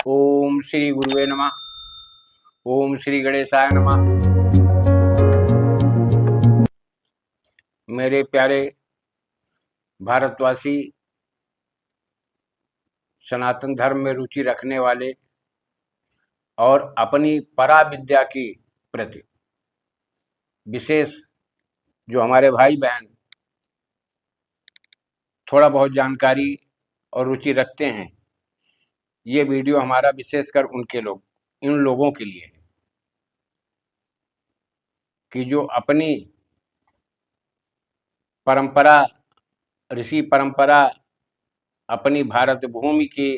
ओम श्री गुरुवे नमः। ओम श्री गणेशाय नमः। मेरे प्यारे भारतवासी, सनातन धर्म में रुचि रखने वाले और अपनी पराविद्या की प्रति विशेष जो हमारे भाई बहन थोड़ा बहुत जानकारी और रुचि रखते हैं, ये वीडियो हमारा विशेषकर इन लोगों के लिए है कि जो अपनी परंपरा, ऋषि परंपरा, अपनी भारत भूमि की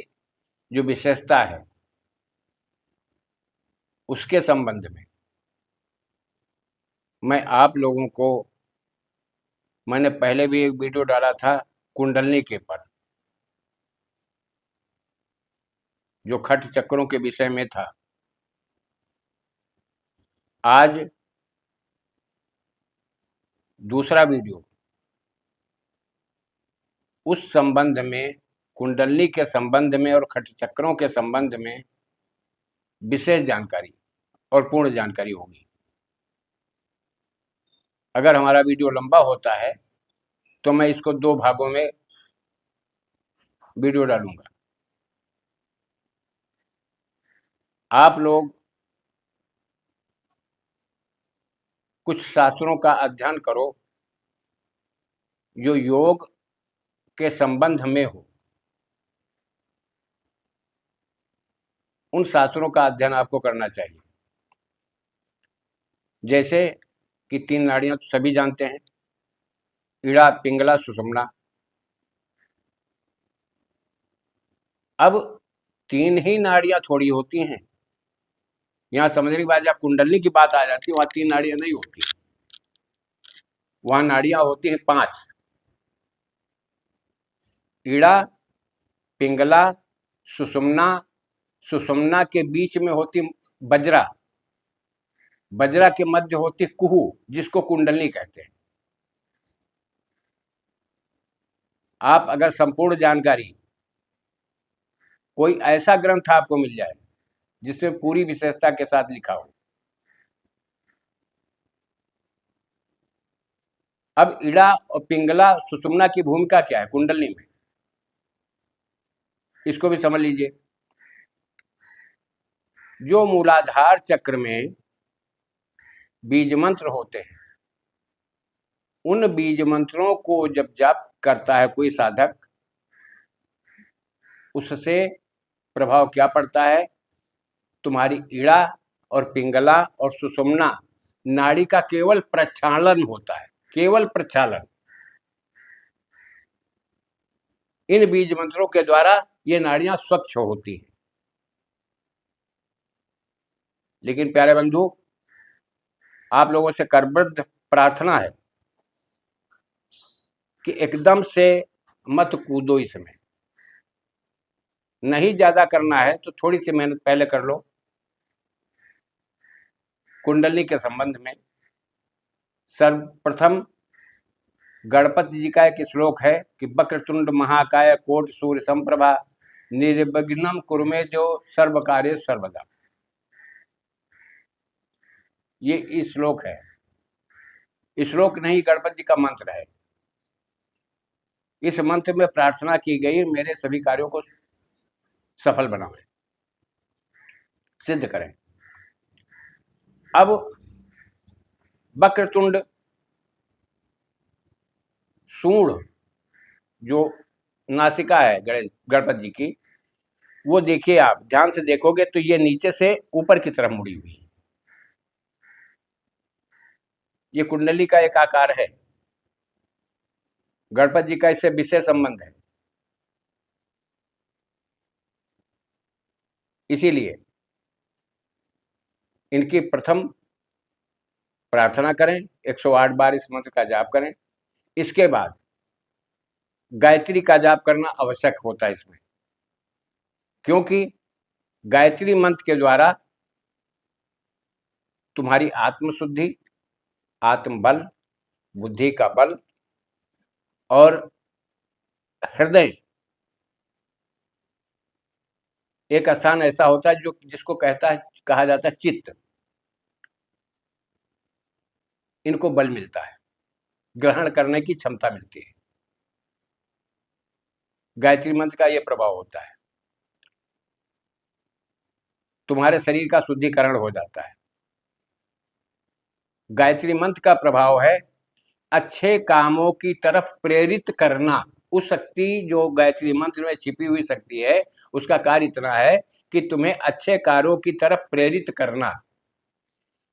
जो विशेषता है उसके संबंध में मैं आप लोगों को, मैंने पहले भी एक वीडियो डाला था कुंडलनी के पर, जो खट चक्रों के विषय में था। आज दूसरा वीडियो उस संबंध में, कुंडलनी के संबंध में और खट चक्रों के संबंध में विशेष जानकारी और पूर्ण जानकारी होगी। अगर हमारा वीडियो लंबा होता है तो मैं इसको 2 भागों में वीडियो डालूंगा। आप लोग कुछ शास्त्रों का अध्ययन करो जो योग के संबंध में हो। उन शास्त्रों का अध्ययन आपको करना चाहिए। जैसे कि 3 नाड़ियां तो सभी जानते हैं, इड़ा, पिंगला, सुषुम्ना। अब 3 ही नाड़ियां थोड़ी होती हैं। यहाँ समझने की बात, जब कुंडलनी की बात आ जाती है वहां 3 नाड़ियां नहीं होती, वहां नाड़ियां होती हैं 5। इड़ा, पिंगला, सुषुम्ना, सुषुम्ना के बीच में होती बजरा, बजरा के मध्य होती कुहू, जिसको कुंडलनी कहते हैं। आप अगर संपूर्ण जानकारी, कोई ऐसा ग्रंथ आपको मिल जाए जिसमें पूरी विशेषता के साथ लिखा हो। अब इड़ा और पिंगला, सुषुम्ना की भूमिका क्या है कुंडलनी में, इसको भी समझ लीजिए। जो मूलाधार चक्र में बीज मंत्र होते हैं, उन बीज मंत्रों को जब जाप करता है कोई साधक, उससे प्रभाव क्या पड़ता है? तुम्हारी इड़ा और पिंगला और सुषुम्ना नाड़ी का केवल प्रक्षालन होता है, केवल प्रक्षालन। इन बीज मंत्रों के द्वारा ये नाड़ियां स्वच्छ होती हैं। लेकिन प्यारे बंधु, आप लोगों से करबद्ध प्रार्थना है कि एकदम से मत कूदो इसमें। नहीं ज्यादा करना है तो थोड़ी सी मेहनत पहले कर लो। कुंडली के संबंध में सर्वप्रथम गणपति जी का एक श्लोक है कि वक्रतुंड महाकाय कोटि सूर्य संप्रभा निर्विघ्नं कुरु मे देव सर्व कार्य सर्वदा। ये श्लोक है, श्लोक नहीं, गणपति जी का मंत्र है। इस मंत्र में प्रार्थना की गई, मेरे सभी कार्यों को सफल बनाएं, सिद्ध करें। अब वक्रतुंड, सूंड जो नासिका है गणपति जी की, वो देखिए, आप ध्यान से देखोगे तो ये नीचे से ऊपर की तरफ मुड़ी हुई है। ये कुंडली का एक आकार है। गणपति जी का इससे विशेष संबंध है। इसीलिए इनकी प्रथम प्रार्थना करें, 108 बार इस मंत्र का जाप करें। इसके बाद गायत्री का जाप करना आवश्यक होता है इसमें, क्योंकि गायत्री मंत्र के द्वारा तुम्हारी आत्मशुद्धि, आत्मबल, बुद्धि का बल और हृदय एक स्थान ऐसा होता है जो जिसको कहा जाता है चित्त। इनको बल मिलता है, ग्रहण करने की क्षमता मिलती है। गायत्री मंत्र का यह प्रभाव होता है। तुम्हारे शरीर का शुद्धिकरण हो जाता है। गायत्री मंत्र का प्रभाव है अच्छे कामों की तरफ प्रेरित करना। उस शक्ति जो गायत्री मंत्र में छिपी हुई शक्ति है, उसका कार्य इतना है कि तुम्हें अच्छे कार्यों की तरफ प्रेरित करना,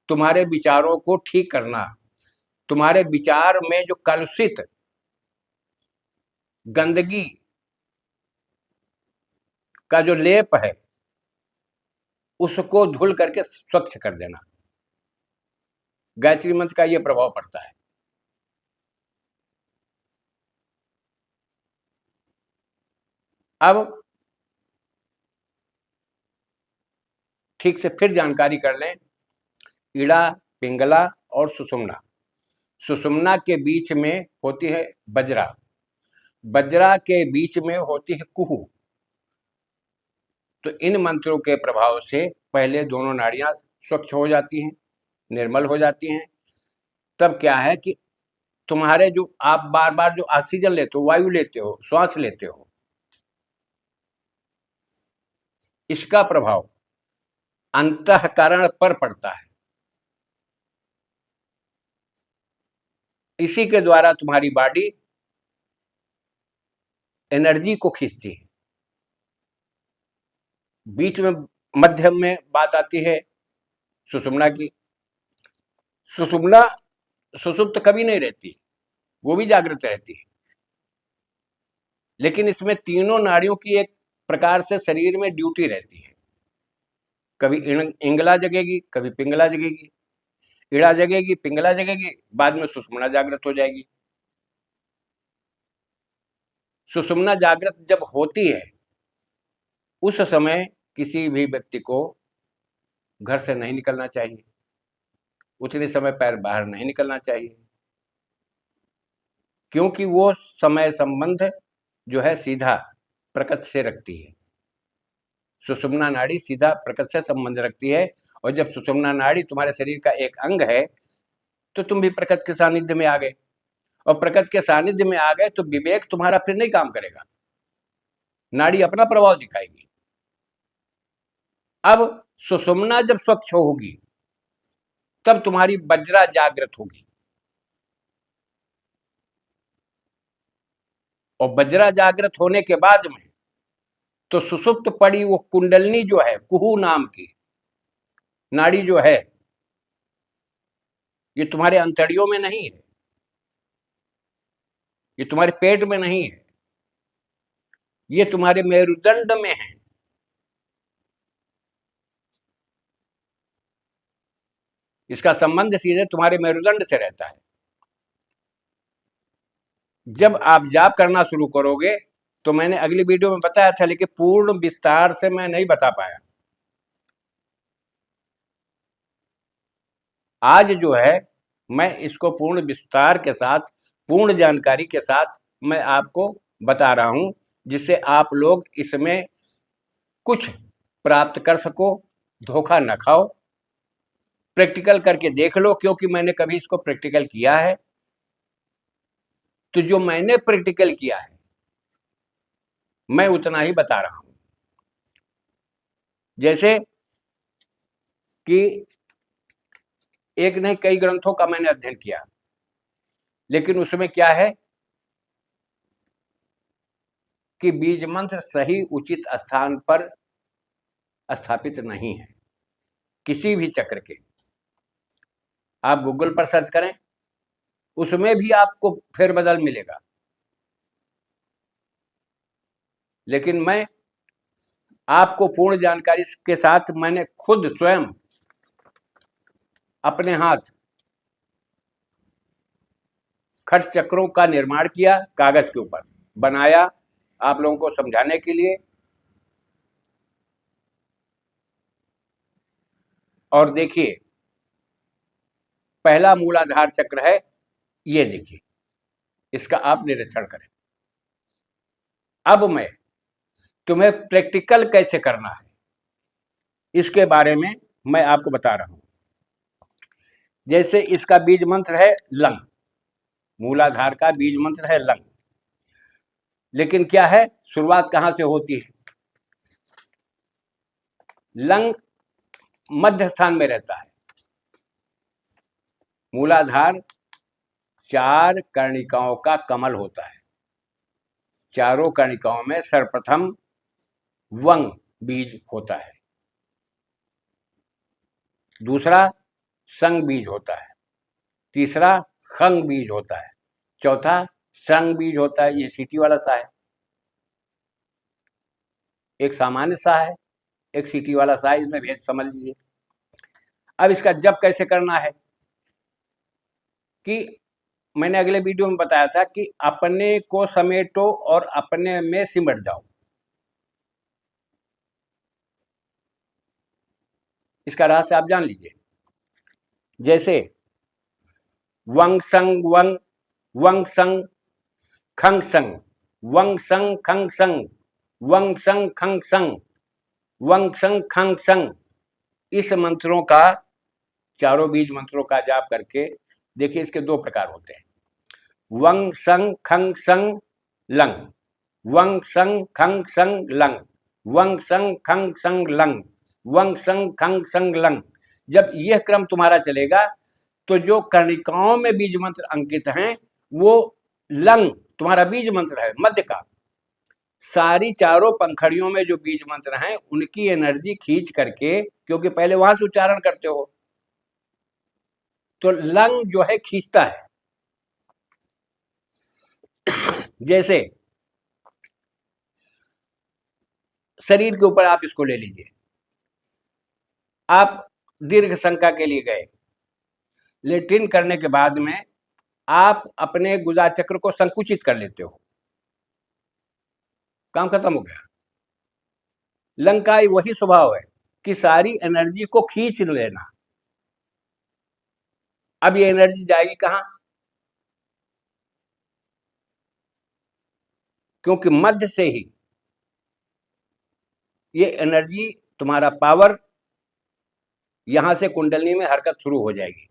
तुम्हारे विचारों को ठीक करना, तुम्हारे विचार में जो कलुषित गंदगी का जो लेप है उसको धुल करके स्वच्छ कर देना। गायत्री मंत्र का यह प्रभाव पड़ता है। अब ठीक से फिर जानकारी कर लें। इड़ा, पिंगला और सुषुम्ना। सुषुम्ना के बीच में होती है बजरा, बजरा के बीच में होती है कुहू। तो इन मंत्रों के प्रभाव से पहले दोनों नाड़ियां स्वच्छ हो जाती हैं, निर्मल हो जाती हैं। तब क्या है कि तुम्हारे जो आप बार बार जो ऑक्सीजन लेते हो, वायु लेते हो, श्वास लेते हो, इसका प्रभाव अंतःकरण पर पड़ता है। इसी के द्वारा तुम्हारी बॉडी एनर्जी को खींचती है। बीच में मध्यम में बात आती है सुषुम्ना की। सुषुम्ना सुषुप्त कभी नहीं रहती, वो भी जागृत रहती है। लेकिन इसमें तीनों नाड़ियों की एक प्रकार से शरीर में ड्यूटी रहती है। कभी इंगला जगेगी, कभी पिंगला जगेगी, इड़ा जगेगी, पिंगला जगेगी, बाद में सुषुम्ना जागृत हो जाएगी। सुषुम्ना जागृत जब होती है उस समय किसी भी व्यक्ति को घर से नहीं निकलना चाहिए, उतने समय पैर बाहर नहीं निकलना चाहिए, क्योंकि वो समय संबंध जो है सीधा प्रकृति से रखती है। सुषुम्ना नाड़ी सीधा प्रकृति से संबंध रखती है। और जब सुषुम्ना नाड़ी तुम्हारे शरीर का एक अंग है तो तुम भी प्रकृति के सानिध्य में आ गए, और प्रकृति के सानिध्य में आ गए तो विवेक तुम्हारा फिर नहीं काम करेगा, नाड़ी अपना प्रभाव दिखाएगी। अब सुषुम्ना जब स्वच्छ होगी तब तुम्हारी बज्रा जागृत होगी, और बज्रा जागृत होने के बाद में तो सुषुप्त पड़ी वो कुंडलनी जो है, कुहू नाम की नाड़ी जो है, ये तुम्हारे अंतड़ियों में नहीं है, ये तुम्हारे पेट में नहीं है, ये तुम्हारे मेरुदंड में है। इसका संबंध सीधे तुम्हारे मेरुदंड से रहता है। जब आप जाप करना शुरू करोगे तो मैंने अगली वीडियो में बताया था, लेकिन पूर्ण विस्तार से मैं नहीं बता पाया। आज जो है मैं इसको पूर्ण विस्तार के साथ, पूर्ण जानकारी के साथ मैं आपको बता रहा हूं, जिससे आप लोग इसमें कुछ प्राप्त कर सको, धोखा न खाओ। प्रैक्टिकल करके देख लो, क्योंकि मैंने कभी इसको प्रैक्टिकल किया है। तो जो मैंने प्रैक्टिकल किया है मैं उतना ही बता रहा हूं। जैसे कि एक नहीं कई ग्रंथों का मैंने अध्ययन किया, लेकिन उसमें क्या है कि बीज मंत्र सही उचित स्थान पर स्थापित नहीं है किसी भी चक्र के। आप गूगल पर सर्च करें, उसमें भी आपको फेरबदल मिलेगा। लेकिन मैं आपको पूर्ण जानकारी के साथ मैंने खुद स्वयं अपने हाथ खट चक्रों का निर्माण किया, कागज के ऊपर बनाया, आप लोगों को समझाने के लिए। और देखिए, पहला मूलाधार चक्र है, ये देखिए, इसका आप निरीक्षण करें। अब मैं तुम्हें प्रैक्टिकल कैसे करना है इसके बारे में मैं आपको बता रहा हूं। जैसे इसका बीज मंत्र है लंग, मूलाधार का बीज मंत्र है लंग। लेकिन क्या है, शुरुआत कहां से होती है? लंग मध्य स्थान में रहता है। मूलाधार 4 कर्णिकाओं का कमल होता है। चारों कर्णिकाओं में सर्वप्रथम वंग बीज होता है, दूसरा संग बीज होता है, तीसरा खंग बीज होता है, चौथा संग बीज होता है। ये सीटी वाला सा है, एक सामान्य सा है, एक सीटी वाला सा है, इसमें भेद समझ लीजिए। अब इसका जप कैसे करना है कि मैंने अगले वीडियो में बताया था कि अपने को समेटो और अपने में सिमट जाओ। इसका रहस्य आप जान लीजिए। जैसे वंग संग वंग, वंग संग खंग संग, वंग संग खंग संग, वंग संग खंग संग, वंग संग खंग संग। इस मंत्रों का, चारों बीज मंत्रों का जाप करके देखिए। इसके 2 प्रकार होते हैं, वंग संग खंग संग लंग, वंग संग खंग संग लंग, वंग संग खंग संग लंग, वंग संग खंग संग लंग। जब यह क्रम तुम्हारा चलेगा तो जो कर्णिकाओं में बीज मंत्र अंकित हैं वो लंग तुम्हारा बीज मंत्र है मध्य का। सारी चारों पंखड़ियों में जो बीज मंत्र हैं उनकी एनर्जी खींच करके, क्योंकि पहले वहां से उच्चारण करते हो, तो लंग जो है खींचता है। जैसे शरीर के ऊपर आप इसको ले लीजिए। आप दीर्घ शंका के लिए गए, लेट्रिन करने के बाद में आप अपने गुदा चक्र को संकुचित कर लेते हो, काम खत्म हो गया। लंग का वही स्वभाव है कि सारी एनर्जी को खींच लेना। अब ये एनर्जी जाएगी कहां? क्योंकि मध्य से ही ये एनर्जी, तुम्हारा पावर यहां से कुंडलनी में हरकत शुरू हो जाएगी।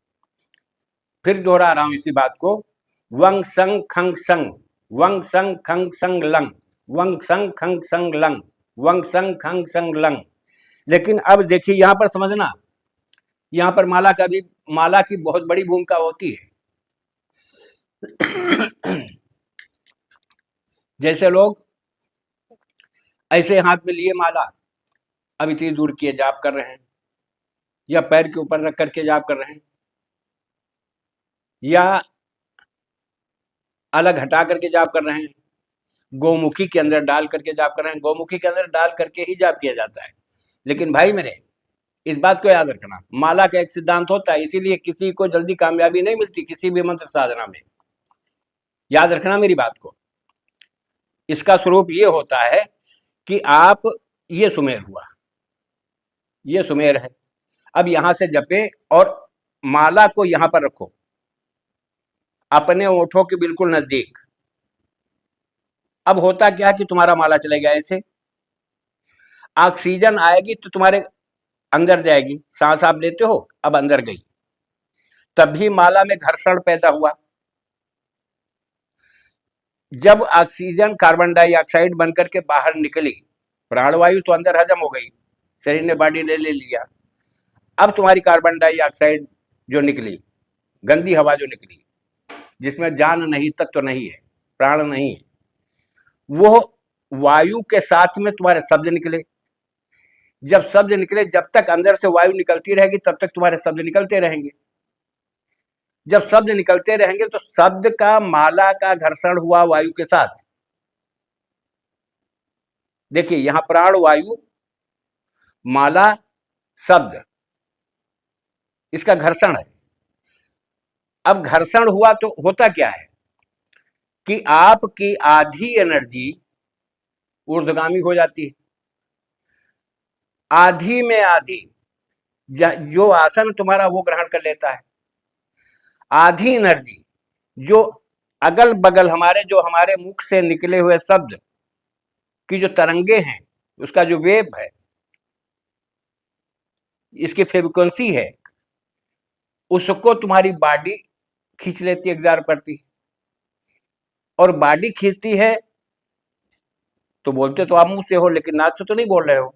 फिर दोहरा रहा हूं इसी बात को, वंग संग खंग संग, वंग संग खंग संग लंग, वंग संग खंग संग लंग, वंग संग खंग संग लंग। लेकिन अब देखिए यहां पर समझना, यहां पर माला की बहुत बड़ी भूमिका होती है। जैसे लोग ऐसे हाथ में लिए माला, अब इतनी दूर किए जाप कर रहे हैं, या पैर के ऊपर रख करके जाप कर रहे हैं, या अलग हटा करके जाप कर रहे हैं, गोमुखी के अंदर डाल करके जाप कर रहे हैं। गोमुखी के अंदर डाल करके ही जाप किया जाता है। लेकिन भाई मेरे, इस बात को याद रखना, माला का एक सिद्धांत होता है, इसीलिए किसी को जल्दी कामयाबी नहीं मिलती किसी भी मंत्र साधना में। याद रखना मेरी बात को। इसका स्वरूप ये होता है कि आप, ये सुमेर हुआ, ये सुमेर है, अब यहां से जपे और माला को यहां पर रखो, अपने ओठों के बिल्कुल नजदीक। अब होता क्या कि तुम्हारा माला चलेगा ऐसे, ऑक्सीजन आएगी तो तुम्हारे अंदर जाएगी, सांस आप लेते हो, अब अंदर गई, तभी माला में घर्षण पैदा हुआ। जब ऑक्सीजन कार्बन डाइऑक्साइड बनकर के बाहर निकली, प्राणवायु तो अंदर हजम हो गई, शरीर ने बॉडी ले लिया। अब तुम्हारी कार्बन डाइऑक्साइड जो निकली, गंदी हवा जो निकली, जिसमें जान नहीं, तत्व नहीं है, प्राण नहीं है, वो वायु के साथ में तुम्हारे शब्द निकले। जब शब्द निकले, जब तक अंदर से वायु निकलती रहेगी तब तक तुम्हारे शब्द निकलते रहेंगे। जब शब्द निकलते रहेंगे तो शब्द का, माला का घर्षण हुआ वायु के साथ। देखिए यहां प्राण वायु, माला, शब्द, इसका घर्षण है। अब घर्षण हुआ तो होता क्या है कि आपकी आधी एनर्जी ऊर्ध्वगामी हो जाती है, आधी में आधी जो आसन तुम्हारा वो ग्रहण कर लेता है, आधी एनर्जी जो अगल बगल हमारे, जो हमारे मुख से निकले हुए शब्द की जो तरंगे हैं, उसका जो वेव है, इसकी फ्रीक्वेंसी है, उसको तुम्हारी बॉडी खींच लेती है, एग्जॉर्ब करती है। और बॉडी खींचती है तो बोलते तो आप मुंह से हो, लेकिन नाक से तो नहीं बोल रहे हो,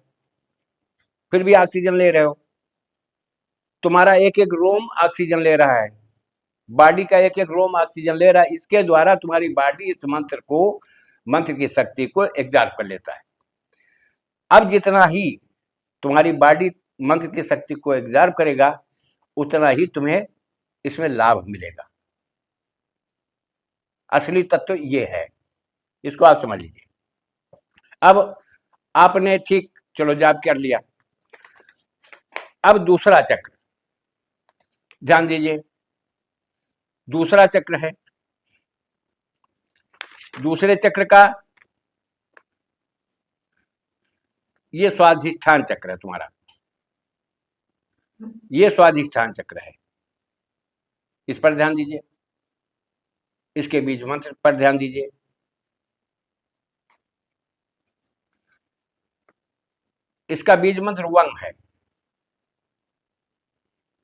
फिर भी ऑक्सीजन ले रहे हो। तुम्हारा एक एक रोम ऑक्सीजन ले रहा है, बॉडी का एक एक रोम ऑक्सीजन ले रहा है। इसके द्वारा तुम्हारी बॉडी इस मंत्र की शक्ति को एग्जॉर्ब कर लेता है। अब जितना ही तुम्हारी बॉडी मंत्र की शक्ति को एग्जॉर्ब करेगा, उतना ही तुम्हें इसमें लाभ मिलेगा। असली तत्व ये है, इसको आप समझ लीजिए। अब आपने ठीक, चलो जाप कर लिया। अब दूसरा चक्र ध्यान दीजिए, दूसरा चक्र है, दूसरे चक्र का ये स्वाधिष्ठान चक्र है तुम्हारा, ये स्वाधिष्ठान चक्र है। इस पर ध्यान दीजिए, इसके बीज मंत्र पर ध्यान दीजिए। इसका बीज मंत्र वंग है।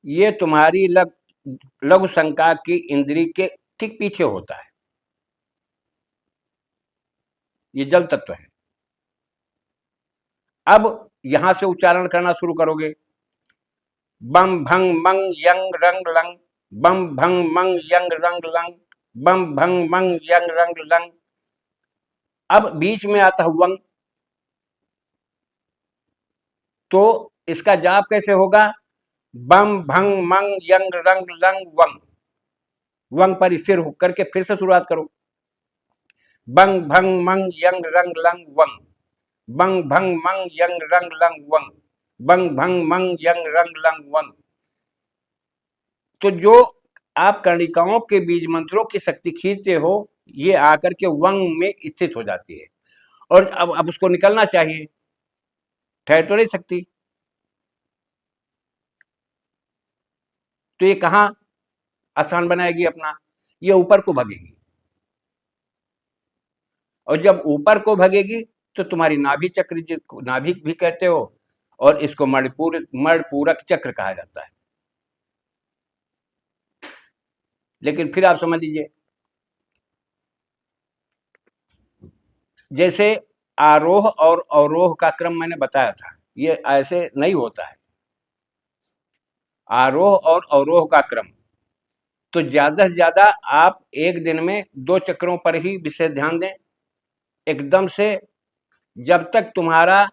ये तुम्हारी लघु संका की इंद्री के ठीक पीछे होता है। ये जल तत्व है। अब यहां से उच्चारण करना शुरू करोगे, बम भंग मंग यंग रंग लंग, बम भंग मंग यंग रंग लंग, बम भंग मंग यंग रंग लंग। अब बीच में आता है वंग, तो इसका जाप कैसे होगा? बम भंग मंग यंग रंग लंग वंग। वंग पर स्थिर होकर के फिर से शुरुआत करो, बंग भंग मंग यंग रंग लंग वंग, बंग भंग मंग यंग रंग लंग वंग, बंग भंग मंग यंग रंग लंग वंग। तो जो आप कर्णिकाओं के बीज मंत्रों की शक्ति खींचते हो, ये आकर के वंग में स्थित हो जाती है। और अब उसको निकलना चाहिए, ठहर तो नहीं सकती। तो ये कहाँ स्थान बनाएगी अपना? ये ऊपर को भगेगी, और जब ऊपर को भगेगी तो तुम्हारी नाभि चक्र, जिसको नाभि भी कहते हो, और इसको मणिपूरक चक्र कहा जाता है। लेकिन फिर आप समझ लीजिए, जैसे आरोह और अवरोह का क्रम मैंने बताया था, ये ऐसे नहीं होता है। आरोह और अवरोह का क्रम तो ज्यादा से ज्यादा आप एक दिन में 2 चक्रों पर ही विशेष ध्यान दें। एकदम से जब तक तुम्हारा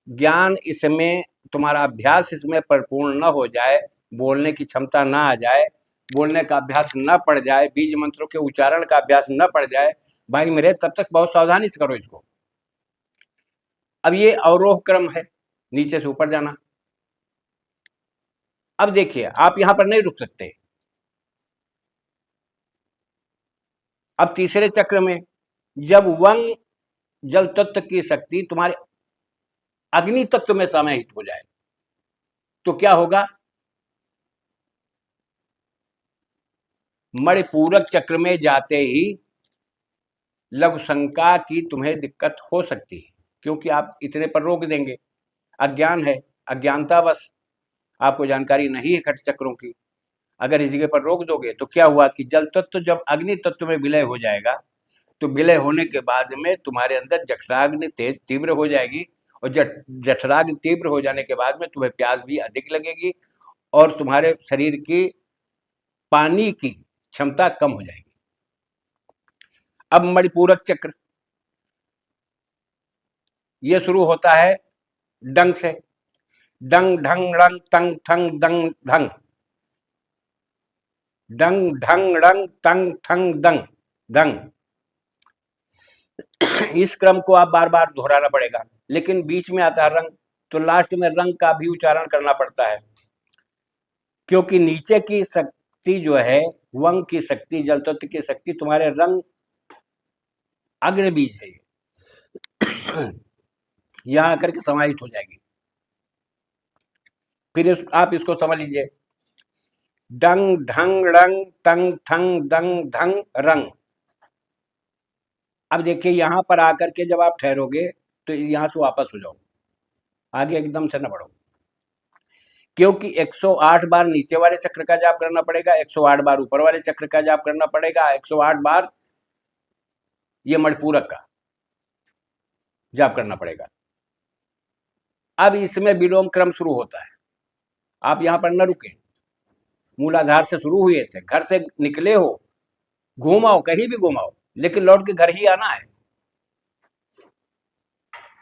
ज्ञान इसमें, तुम्हारा अभ्यास इसमें परिपूर्ण न हो जाए, बोलने की क्षमता ना आ जाए, बोलने का अभ्यास न पड़ जाए, बीज मंत्रों के उच्चारण का अभ्यास न पड़ जाए, भाई मेरे, तब तक बहुत सावधानी से करो इसको। अब ये अवरोह क्रम है, नीचे से ऊपर जाना। अब देखिए, आप यहां पर नहीं रुक सकते। अब तीसरे चक्र में जब वंग जल तत्व की शक्ति तुम्हारे अग्नि तत्व में समाहित हो जाए, तो क्या होगा? मणिपूरक चक्र में जाते ही लघु शंका की तुम्हें दिक्कत हो सकती है, क्योंकि आप इतने पर रोक देंगे। अज्ञान है, अज्ञानता बस, आपको जानकारी नहीं है घट चक्रों की। अगर इस जगह पर रोक दोगे तो क्या हुआ कि जल तत्व जब अग्नि तत्व में विलय हो जाएगा, तो विलय होने के बाद में तुम्हारे अंदर जठराग्नि तेज तीव्र हो जाएगी, और जठराग्नि तीव्र हो जाने के बाद में तुम्हें प्यास भी अधिक लगेगी, और तुम्हारे शरीर की पानी की क्षमता कम हो जाएगी। अब मणिपूरक चक्र ये शुरू होता है डंग से, डंग ढंग रंग तंग थंग दंग धंग, डंग ढंग रंग तंग थंग दंग धंग। इस क्रम को आप बार बार दोहराना पड़ेगा, लेकिन बीच में आता है रंग, तो लास्ट में रंग का भी उच्चारण करना पड़ता है, क्योंकि नीचे की शक्ति जो है, वंग की शक्ति, जल तत्व की शक्ति, तुम्हारे रंग अग्नि बीज है, यहां आकर के समाहित हो जाएगी। फिर आप इसको समझ लीजिए, डंग ढंग रंग तंग थंग दंग धंग रंग। अब देखिए, यहां पर आकर के जब आप ठहरोगे तो यहां से वापस हो जाओ, आगे एकदम से न बढ़ो। क्योंकि 108 बार नीचे वाले चक्र का जाप करना पड़ेगा, 108 बार ऊपर वाले चक्र का जाप करना पड़ेगा, 108 बार ये मणिपूरक का जाप करना पड़ेगा। अब इसमें विलोम क्रम शुरू होता है। आप यहां पर न रुके, मूलाधार से शुरू हुए थे, घर से निकले हो, घूमाओ, कहीं भी घुमाओ, लेकिन लौट के घर ही आना है।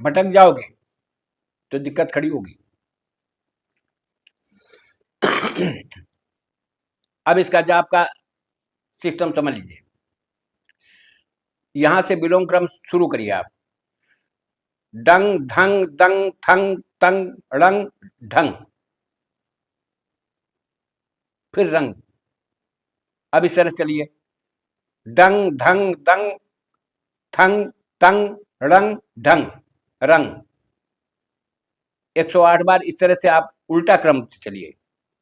भटक जाओगे तो दिक्कत खड़ी होगी। अब इसका जाप का सिस्टम समझ लीजिए। यहां से विलोम क्रम शुरू करिए आप। डंग धंग दंग थंग तंग रंग ढंग, फिर रंग। अब इस तरह चलिए, डंग धंग दंग थंग तंग रंग ढंग रंग। 108 बार इस तरह से आप उल्टा क्रम से चलिए।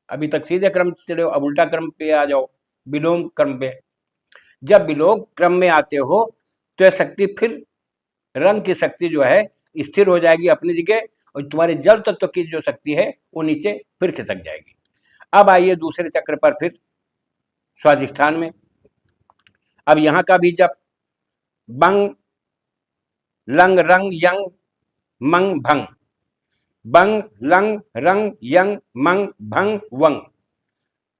अभी तक सीधे क्रम से चले हो, अब उल्टा क्रम पे आ जाओ, विलोम क्रम पे। जब विलोम क्रम में आते हो तो यह शक्ति फिर, रंग की शक्ति जो है स्थिर हो जाएगी अपनी जगह, और तुम्हारे जल तत्व की जो शक्ति है वो नीचे फिर खिसक जाएगी। अब आइए दूसरे चक्र पर, फिर स्वाधिष्ठान में। अब यहां का भी जब बंग लंग रंग यंग मंग भंग, बंग लंग रंग यंग मंग भंग वंग,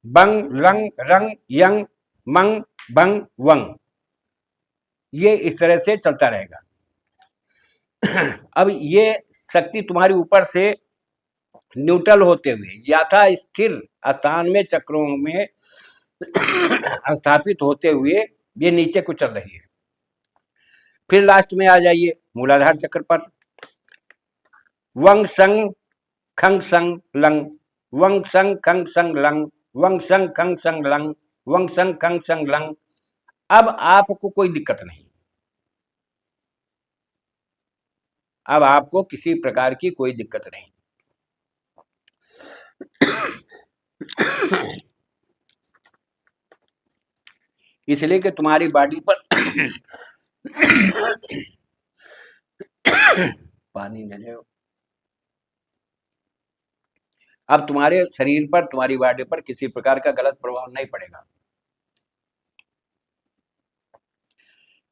बंग लंग रंग यंग मंग भंग वंग। ये इस तरह से चलता रहेगा। अब ये शक्ति तुम्हारी ऊपर से न्यूट्रल होते हुए यथा स्थिर स्थान में चक्रों में स्थापित होते हुए ये नीचे को चल रही है। फिर लास्ट में आ जाइए मूलाधार चक्र पर। वंग संग खंग संग लंग, वंग संग खंग संग लंग, वंग संग खंग संग लंग, वंग संग खंग संग लंग। अब आपको कोई दिक्कत नहीं, अब आपको किसी प्रकार की कोई दिक्कत नहीं। इसलिए कि तुम्हारी बॉडी पर पानी ले लो। अब तुम्हारे शरीर पर, तुम्हारी बॉडी पर किसी प्रकार का गलत प्रभाव नहीं पड़ेगा।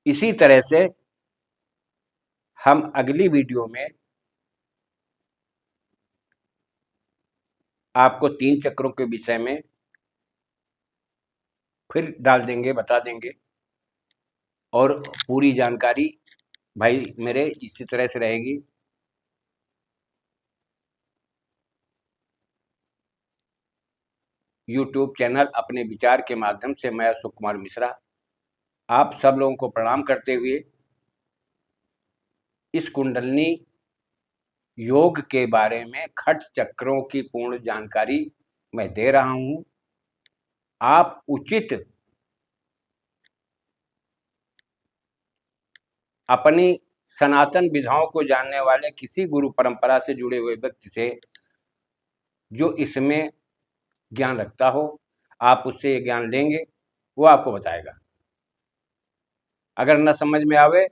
इसी तरह से हम अगली वीडियो में आपको 3 चक्रों के विषय में फिर डाल देंगे, बता देंगे, और पूरी जानकारी भाई मेरे इसी तरह से रहेगी। यूट्यूब चैनल अपने विचार के माध्यम से मैं अशोक कुमार मिश्रा आप सब लोगों को प्रणाम करते हुए इस कुंडलनी योग के बारे में खट चक्रों की पूर्ण जानकारी मैं दे रहा हूं। आप उचित अपनी सनातन विधाओं को जानने वाले किसी गुरु परंपरा से जुड़े हुए व्यक्ति से जो इसमें ज्ञान रखता हो, आप उससे ये ज्ञान लेंगे, वो आपको बताएगा। अगर न समझ में आवे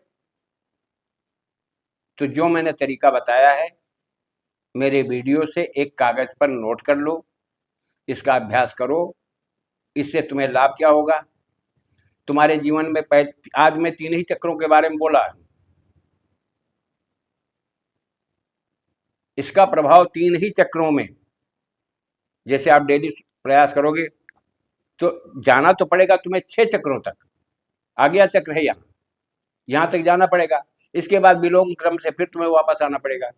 तो जो मैंने तरीका बताया है मेरे वीडियो से एक कागज पर नोट कर लो, इसका अभ्यास करो। इससे तुम्हें लाभ क्या होगा? तुम्हारे जीवन में आज मैं 3 ही चक्रों के बारे में बोला, इसका प्रभाव 3 ही चक्रों में, जैसे आप डेली प्रयास करोगे तो जाना तो पड़ेगा तुम्हें 6 चक्रों तक। आगे चक्र है यहाँ तक जाना पड़ेगा। इसके बाद विलोम क्रम से फिर तुम्हें वापस आना पड़ेगा।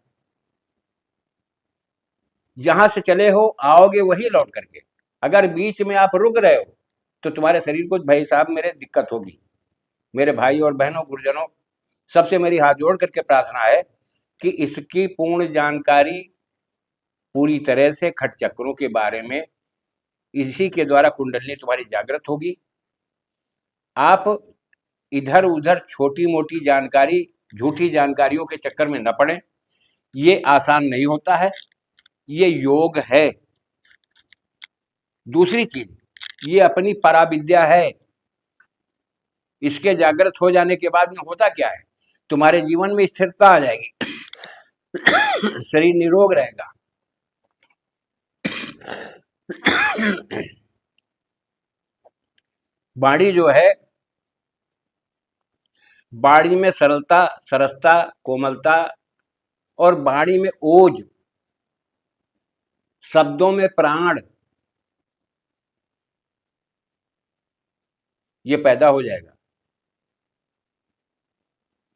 जहां से चले हो आओगे वही लौट करके। अगर बीच में आप रुक रहे हो तो तुम्हारे शरीर को भाई साहब मेरे दिक्कत होगी। मेरे भाई और बहनों, गुरुजनों, सबसे मेरी हाथ जोड़ करके प्रार्थना है कि इसकी पूर्ण जानकारी पूरी तरह से खट चक्रों के बारे में, इसी के द्वारा कुंडली तुम्हारी जागृत होगी। आप इधर उधर छोटी मोटी जानकारी, झूठी जानकारियों के चक्कर में न पड़े। ये आसान नहीं होता है, ये योग है। दूसरी चीज, ये अपनी पराविद्या है। इसके जागृत हो जाने के बाद में होता क्या है, तुम्हारे जीवन में स्थिरता आ जाएगी, शरीर निरोग रहेगा, वाणी जो है, वाणी में सरलता, सरसता, कोमलता, और वाणी में ओज, शब्दों में प्राण, ये पैदा हो जाएगा।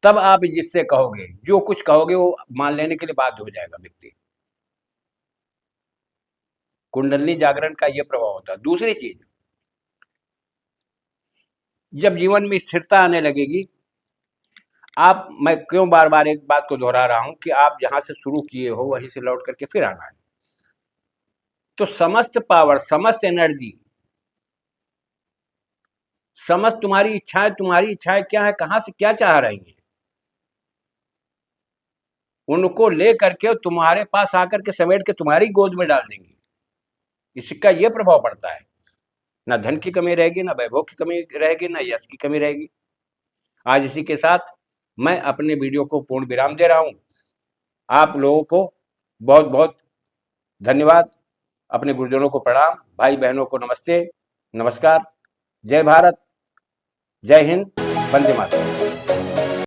तब आप जिससे कहोगे, जो कुछ कहोगे वो मान लेने के लिए बाध्य हो जाएगा व्यक्ति। कुंडली जागरण का ये प्रभाव होता है। दूसरी चीज, जब जीवन में स्थिरता आने लगेगी, आप, मैं क्यों बार बार एक बात को दोहरा रहा हूं कि आप जहां से शुरू किए हो वहीं से लौट करके फिर आना है। तो समस्त पावर, समस्त एनर्जी, समस्त तुम्हारी इच्छाएं क्या है, कहां से क्या चाह रही हैं, उनको ले करके तुम्हारे पास आकर के समेट के तुम्हारी गोद में डाल देंगी। इसका यह प्रभाव पड़ता है। ना धन की कमी रहेगी, ना वैभव की कमी रहेगी, ना यश की कमी रहेगी। आज इसी के साथ मैं अपने वीडियो को पूर्ण विराम दे रहा हूं। आप लोगों को बहुत बहुत धन्यवाद। अपने गुरुजनों को प्रणाम, भाई बहनों को नमस्ते, नमस्कार। जय भारत, जय हिंद, वंदे मातरम।